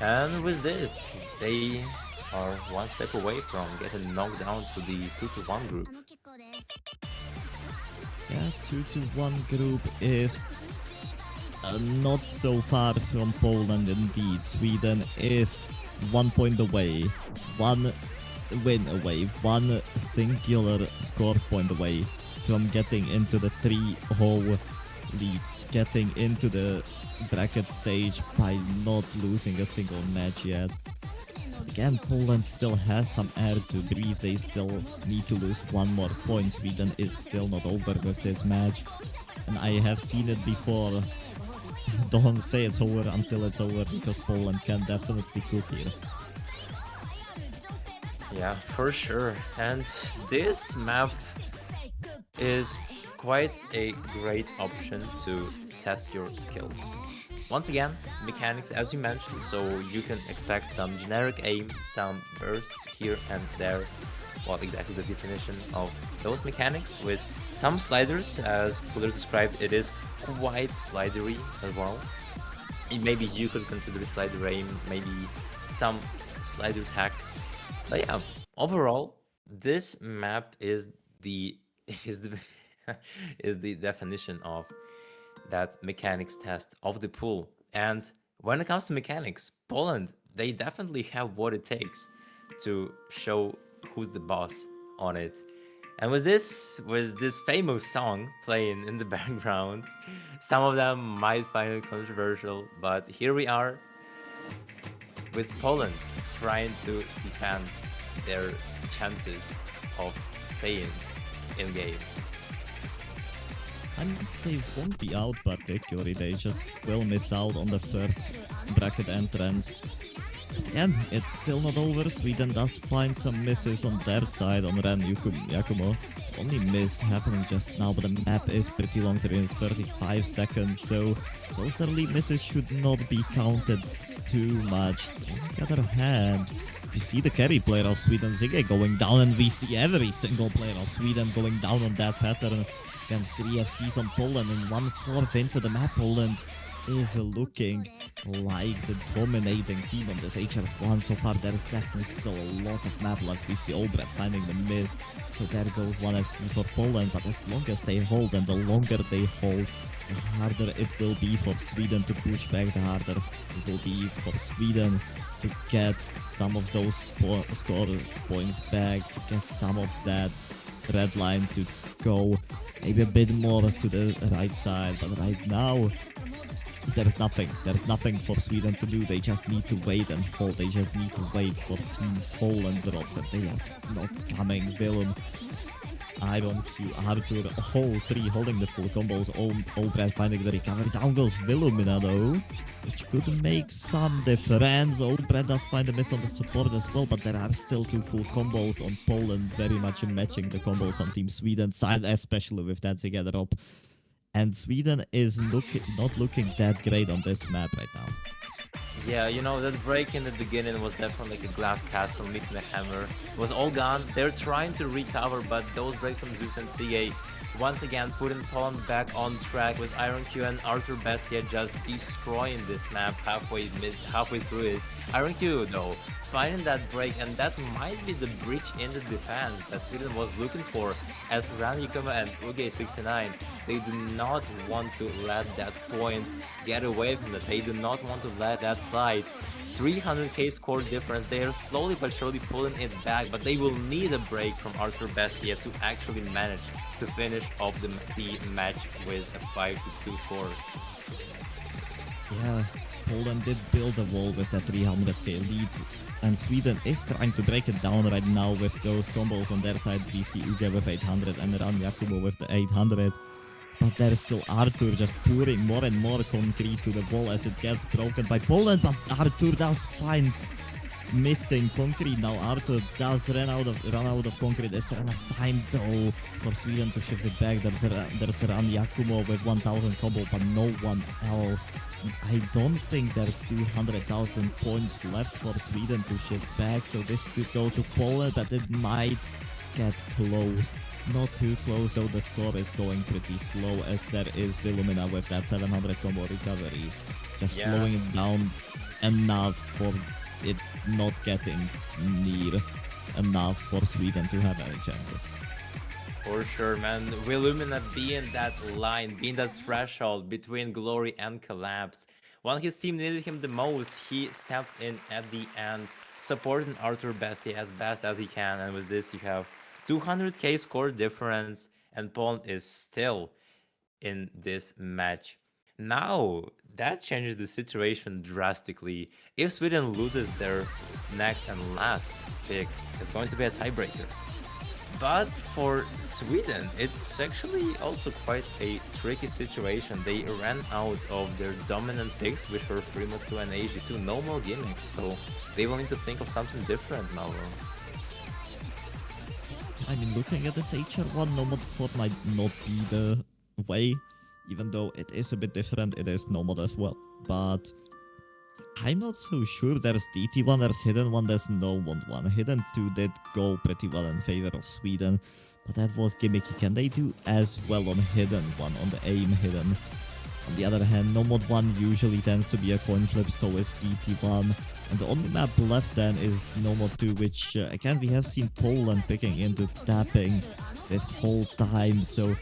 and with this they are one step away from getting knocked down to the 2-1 group. Yeah, 2-1 group is not so far from Poland indeed. Sweden is 1 point away, 1 win away, 1 singular score point away from getting into the 3-0 lead, getting into the bracket stage by not losing a single match yet. Again, Poland still has some air to breathe. They still need to lose 1 more point. Sweden is still not over with this match, and I have seen it before. Don't say it's over until it's over, because Poland can definitely cook here. Yeah, for sure. And this map is quite a great option to test your skills. Once again, mechanics as you mentioned, so you can expect some generic aim, some bursts here and there. What exactly the definition of those mechanics, with some sliders, as Puller described, it is quite slidery as well. Maybe you could consider slider aim, maybe some slider tack. But yeah, overall, this map is the is the definition of that mechanics test of the pool. And when it comes to mechanics, Poland, they definitely have what it takes to show who's the boss on it. And with this famous song playing in the background, some of them might find it controversial, but here we are with Poland trying to defend their chances of staying in game. And they won't be out particularly, they just will miss out on the first bracket entrance. Again, it's still not over. Sweden does find some misses on their side, on Ren, Yakumo. Only miss happening just now, but the map is pretty long, there is 35 seconds, so those early misses should not be counted too much. On the other hand, we see the carry player of Sweden, Ziggy, going down, and we see every single player of Sweden going down on that pattern against 3 FCs on Poland, and 1/4 into the map. Poland is looking like the dominating team on this HR1 so far. There is definitely still a lot of map left. We see Obret finding the miss, so there goes 1 FC for Poland, but as long as they hold, and the longer they hold, the harder it will be for Sweden to push back, the harder it will be for Sweden to get some of those score points back, to get some of that red line to go maybe a bit more to the right side. But right now, there's nothing for Sweden to do. They just need to wait and hold. They just need to wait for Team Poland drops, and they are just not coming. Willem, Iron Q, Arthur, all 3 holding the full combos. Obret finding the recovery. Down goes Willumina though. which could make some difference. Oh, Brent does find a miss on the support as well, but there are still two full combos on Poland, very much matching the combos on Team Sweden side, especially with that together up. And Sweden is not looking that great on this map right now. Yeah, you know, that break in the beginning was definitely like a glass castle meeting a hammer. It was all gone. They're trying to recover, but those breaks from Zeus and CA once again putting Poland back on track with IronQ and Arthur Bestia just destroying this map halfway through it. IronQ though finding that break, and that might be the breach in the defense that Sweden was looking for, as Ranikoma and Uge69, they do not want to let that point get away from it. They do not want to let that slide. 300k score difference, they are slowly but surely pulling it back, but they will need a break from Arthur Bestia to actually manage to finish off the match with a 5-2 score. Yeah, Poland did build a wall with that 300k lead, and Sweden is trying to break it down right now with those combos on their side. We see Uge with 800 and Ran Yakumo with the 800. But there's still Arthur just pouring more and more concrete to the wall as it gets broken by Poland, but Arthur does find missing concrete. Now Arthur does run out of concrete. Is there enough time though for Sweden to shift it back? There's Ran Yakumo with 1000 combo, but no one else. I don't think there's 200,000 points left for Sweden to shift back, so this could go to Poland, but it might get close. Not too close though, the score is going pretty slow as there is Vilumina with that 700 combo recovery. Just slowing it down enough for it not getting near enough for Sweden to have any chances. For sure, man. Vilumina being that line, being that threshold between glory and collapse. When his team needed him the most, he stepped in at the end, supporting Arthur Bestia as best as he can, and with this you have 200k score difference, and Poland is still in this match. Now, that changes the situation drastically. If Sweden loses their next and last pick, it's going to be a tiebreaker. But for Sweden, it's actually also quite a tricky situation. They ran out of their dominant picks, which were Primo2 and AG2, no more gimmicks, so they will need to think of something different now. I mean, looking at this HR1, Nomad 4 might not be the way, even though it is a bit different, it is Nomad as well. But I'm not so sure. There's DT1, there's Hidden 1, there's Nomad 1. Hidden 2 did go pretty well in favor of Sweden, but that was gimmicky. Can they do as well on Hidden 1, on the aim Hidden? On the other hand, Nomad 1 usually tends to be a coin flip, so is DT1. And the only map left then is Nomad 2, which again we have seen Poland picking into tapping this whole time, so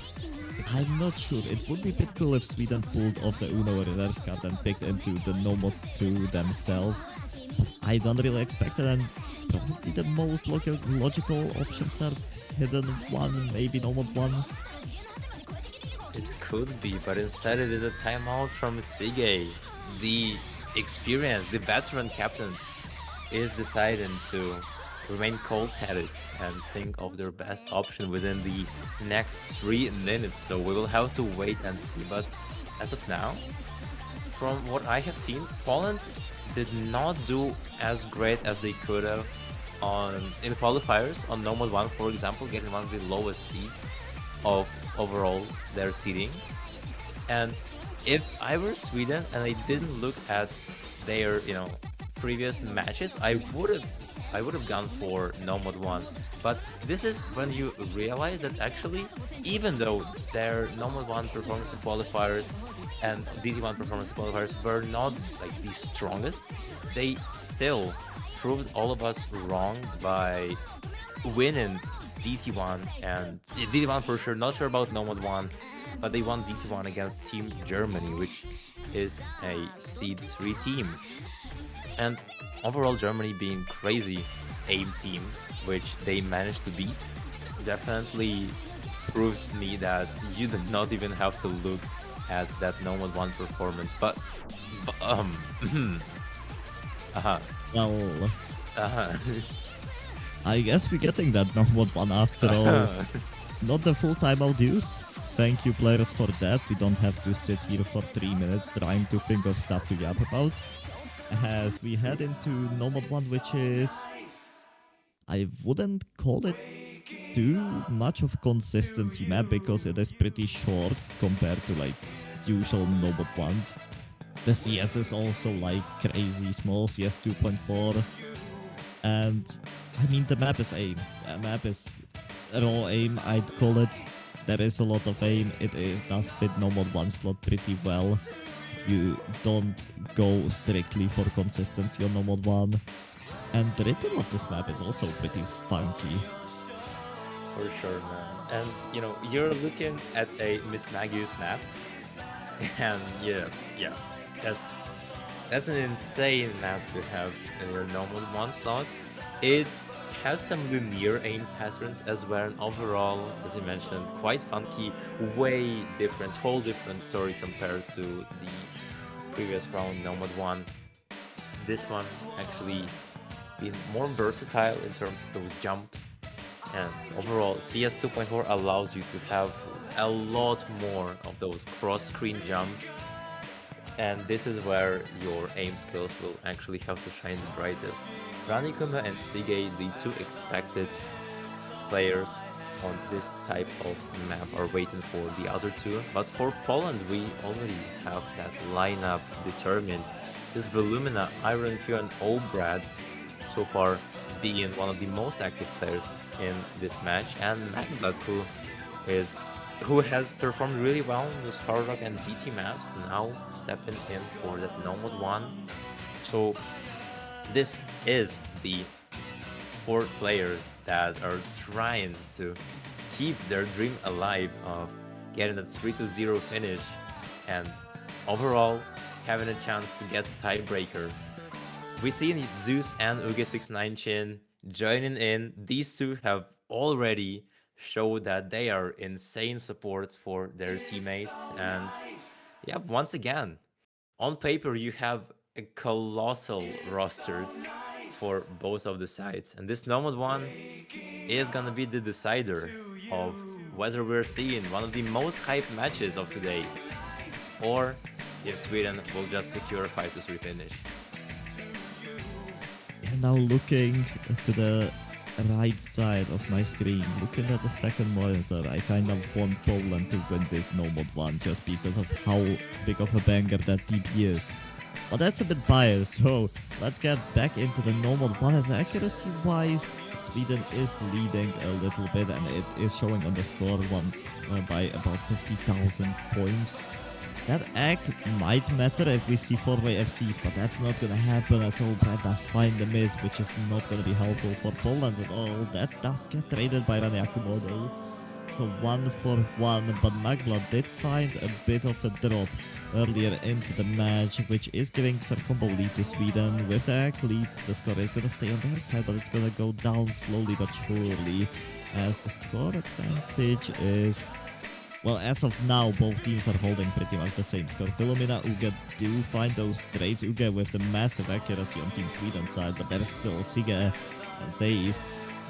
I'm not sure. It would be a bit cool if Sweden pulled off the Uno reverse card and picked into the Nomad 2 themselves. But I don't really expect it, and probably the most logical options are Hidden 1, maybe Nomad 1. It could be, but instead it is a timeout from Sige. The experienced, the veteran captain is deciding to remain cold-headed and think of their best option within the next 3 minutes, so we will have to wait and see. But as of now, from what I have seen, Poland did not do as great as they could have in qualifiers on Nomad 1, for example, getting one of the lowest seeds of overall their seeding. And if I were Sweden and I didn't look at their, previous matches, I would have gone for Nomad 1. But this is when you realize that actually, even though their Nomad 1 performance in qualifiers and DT1 performance in qualifiers were not like the strongest, they still proved all of us wrong by winning DT1, and DT1 for sure, not sure about Nomad 1, but they won DT1 against Team Germany, which is a Seed 3 team. And overall, Germany being crazy aim team, which they managed to beat, definitely proves me that you do not even have to look at that Nomad 1 performance. But Well, I guess we're getting that Nomad 1 after all. Not the full timeout used. thank you players for that. We don't have to sit here for 3 minutes trying to think of stuff to yap about. As we head into Nomad 1, which is... I wouldn't call it too much of consistency map because it is pretty short compared to like usual Nomad ones. The CS is also like crazy small, CS 2.4. And I mean the map is aim. The map is raw aim, I'd call it. There is a lot of aim. It does fit Nomad 1 slot pretty well. You don't go strictly for consistency on Nomad 1. And the rhythm of this map is also pretty funky. For sure, man. And you know, you're looking at a Miss Magus map, and yeah, that's an insane map to have in your normal 1 slot. It has some linear aim patterns as well, and overall, as you mentioned, quite funky, way different, whole different story compared to the previous round Nomad 1. This one actually been more versatile in terms of those jumps, and overall CS 2.4 allows you to have a lot more of those cross-screen jumps, and this is where your aim skills will actually have to shine the brightest. Ranikuma and Sige, the two expected players on this type of map, are waiting for the other two, but for Poland we already have that lineup determined. This Volumina, IronQ and Obrad so far being one of the most active players in this match, and Magblood, who has performed really well in those Hard Rock and GT maps, now stepping in for that Nomad 1. So this is the 4 players that are trying to keep their dream alive of getting that 3-0 finish, and overall having a chance to get a tiebreaker. We see Zeus and Uge6ix9ine joining in. These two have already showed that they are insane supports for their teammates. And yeah, once again, on paper you have a colossal rosters for both of the sides. And this Nomad 1 is gonna be the decider of whether we're seeing one of the most hyped matches of today, or if Sweden will just secure a 5-3 finish. And now looking to the right side of my screen, looking at the second monitor, I kind of want Poland to win this Nomad 1 just because of how big of a banger that TP is. But that's a bit biased, so let's get back into the Nomad 1. As accuracy-wise, Sweden is leading a little bit, and it is showing on the score one by about 50,000 points. That egg might matter if we see 4-way FCs, but that's not gonna happen, as Obrad does find the miss, which is not gonna be helpful for Poland at all. That does get traded by Raneakumo though. So 1 for 1, but Magblood did find a bit of a drop earlier into the match, which is giving some combo lead to Sweden. With the egg lead, the score is gonna stay on their side, but it's gonna go down slowly but surely, as the score advantage is... Well, as of now, both teams are holding pretty much the same score. Philomena, Uge do find those trades. Uge with the massive accuracy on Team Sweden side, but there's still Sige and Zeiss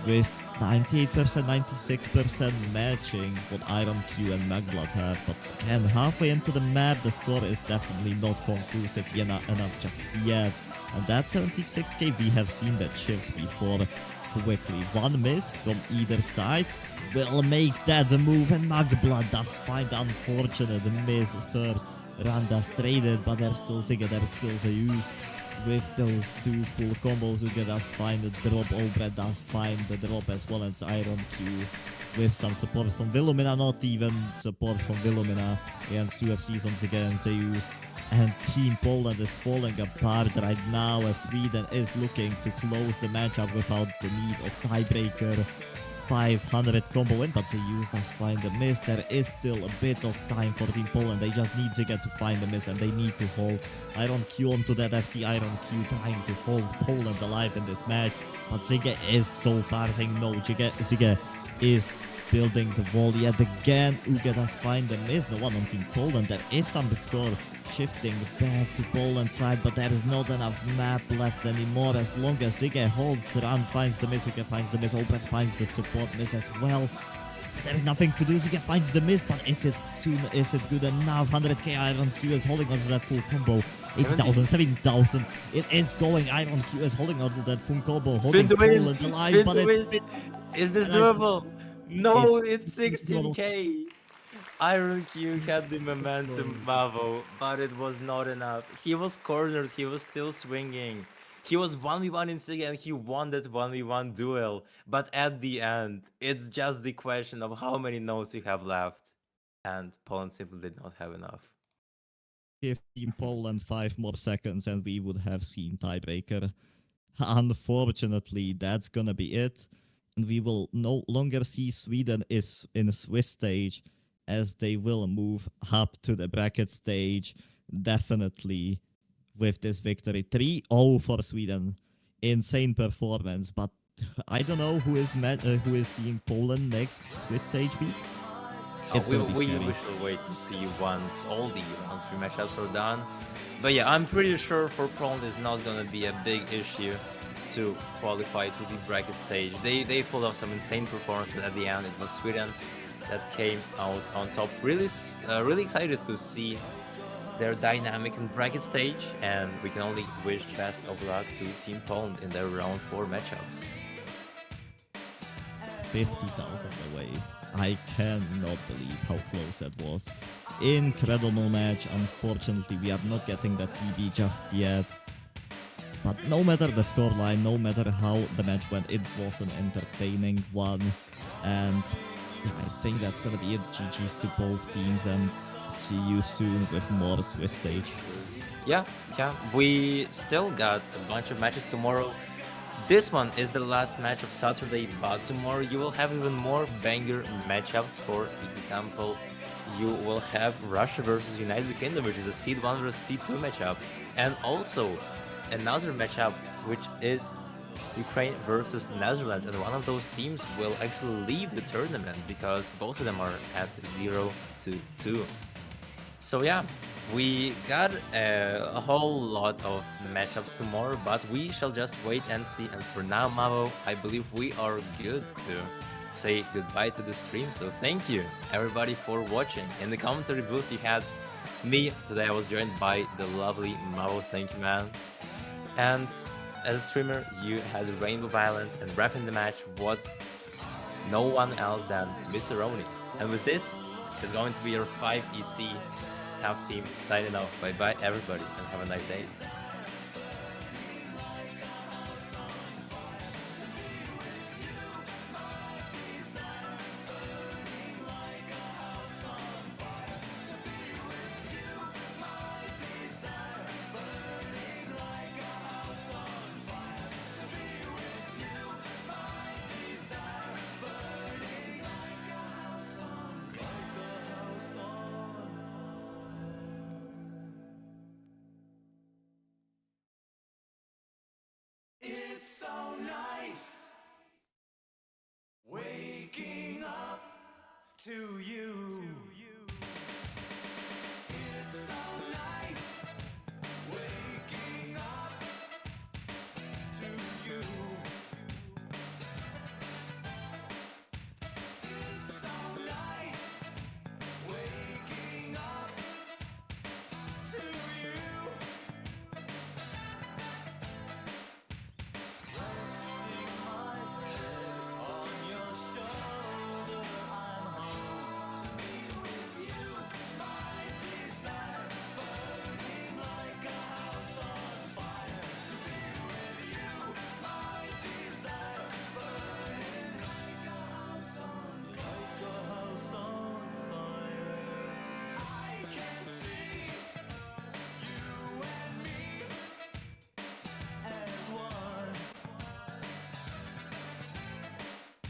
with 98%, 96% matching what IronQ and Magblood have. But again, halfway into the map, the score is definitely not conclusive enough just yet. And that 76k, we have seen that shift before quickly. One miss from either side will make that the move, and Magblood does find the unfortunate miss first. Randa's traded, but there's still Sige, there's still Zeus. With those two full combos, Uge does find the drop, Obrad does find the drop as well as IronQ. With some support from Volumina, not even support from Volumina against 2 FCs on Sige and Zeus. And Team Poland is falling apart right now as Sweden is looking to close the matchup without the need of tiebreaker. 500 combo win, but Zeus does find the miss. There is still a bit of time for Team Poland. They just need Sige to find the miss, and they need to hold IronQ onto that FC. IronQ trying to hold Poland alive in this match, but Sige is so far saying no. Sige is building the wall yet again. Uge does find the miss. No one on Team Poland. There is some score shifting back to Poland's side, but there is not enough map left anymore. As long as Sige holds, Ran finds the miss, Uge finds the miss, Obrad finds the support miss as well. There's nothing to do. Zika finds the miss, but is it soon? Is it good enough? 100k Iron Q is holding onto that full combo. 80,000, 17,000. It is going. Iron Q is holding onto that full combo, Spin holding to win. Poland alive, Spin but to it's win. Is this and I think doable? No, it's it's doable. 16k. Iron Q had the momentum, Mavo, but it was not enough. He was cornered, he was still swinging. He was 1v1 in Sig and he won that 1v1 duel. But at the end, it's just the question of how many notes you have left. And Poland simply did not have enough. Give Team Poland 5 more seconds and we would have seen tiebreaker. Unfortunately, that's gonna be it. And we will no longer see Sweden is in a Swiss stage as they will move up to the bracket stage. Definitely with this victory. 3-0 for Sweden. Insane performance, but I don't know who is seeing Poland next Swiss stage week. It's we, gonna be we, scary. we shall wait and see once all the round 3 matchups are done. But yeah, I'm pretty sure for Poland is not gonna be a big issue to qualify to the bracket stage. They pulled off some insane performance, but at the end it was Sweden that came out on top. Really excited to see their dynamic in bracket stage, and we can only wish best of luck to Team Poland in their round 4 matchups. 50,000 away. I cannot believe how close that was. Incredible match. Unfortunately, we are not getting that TB just yet. But no matter the scoreline, no matter how the match went, it was an entertaining one. And yeah, I think that's gonna be it. GG's to both teams, and see you soon with more Swiss stage. Yeah, we still got a bunch of matches tomorrow. This one is the last match of Saturday, but tomorrow you will have even more banger matchups. For example, you will have Russia versus United Kingdom, which is a Seed 1 versus Seed 2 matchup. And also another matchup, which is Ukraine versus Netherlands. And one of those teams will actually leave the tournament because both of them are at 0-2. So yeah, we got a whole lot of matchups tomorrow, but we shall just wait and see. And for now, Mavo, I believe we are good to say goodbye to the stream. So thank you, everybody, for watching. In the commentary booth, you had me. Today I was joined by the lovely Mavo. Thank you, man. And as a streamer, you had Rainbow Violent, and ref in the match was no one else than Mr. Oni. And with this, is going to be your 5EC staff team signing off. Bye bye, everybody, and have a nice day. It's so nice waking up to you.